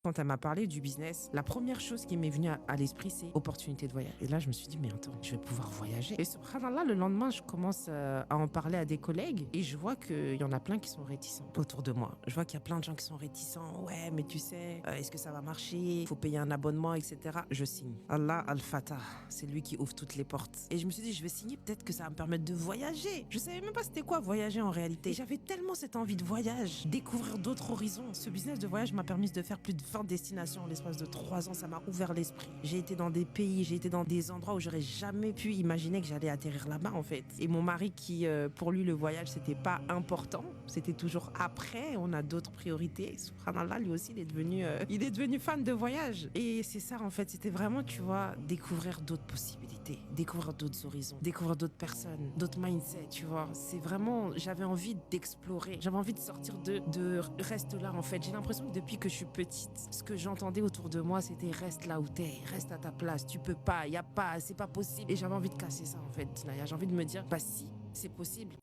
Quand elle m'a parlé du business, la première chose qui m'est venue à l'esprit, c'est opportunité de voyage. Et là, je me suis dit, mais attends, je vais pouvoir voyager. Et subhanallah, le lendemain, je commence à en parler à des collègues et je vois qu'il y en a plein qui sont réticents autour de moi. Je vois qu'il y a plein de gens qui sont réticents. Ouais, mais tu sais, est-ce que ça va marcher? Il faut payer un abonnement, etc. Je signe. Allah al-Fatah, c'est lui qui ouvre toutes les portes. Et je me suis dit, je vais signer, peut-être que ça va me permettre de voyager. Je savais même pas c'était quoi voyager en réalité. Et j'avais tellement cette envie de voyage, découvrir d'autres horizons. Ce business de voyage m'a permis de faire plus de 20 destinations en l'espace de 3 ans. Ça m'a ouvert l'esprit. J'ai été dans des pays, j'ai été dans des endroits où j'aurais jamais pu imaginer que j'allais atterrir là-bas en fait. Et mon mari qui, pour lui, le voyage, c'était pas important. C'était toujours après. On a d'autres priorités. Subhanallah, lui aussi, il est devenu fan de voyage. Et c'est ça en fait. C'était vraiment, tu vois, découvrir d'autres possibilités, découvrir d'autres horizons, découvrir d'autres personnes, d'autres mindsets, tu vois. C'est vraiment, j'avais envie d'explorer. J'avais envie de sortir de reste là en fait. J'ai l'impression que depuis que je suis petite, ce que j'entendais autour de moi, c'était reste là où t'es, reste à ta place, tu peux pas, y a pas, c'est pas possible. Et j'avais envie de casser ça en fait. Là, j'ai envie de me dire, bah si, c'est possible.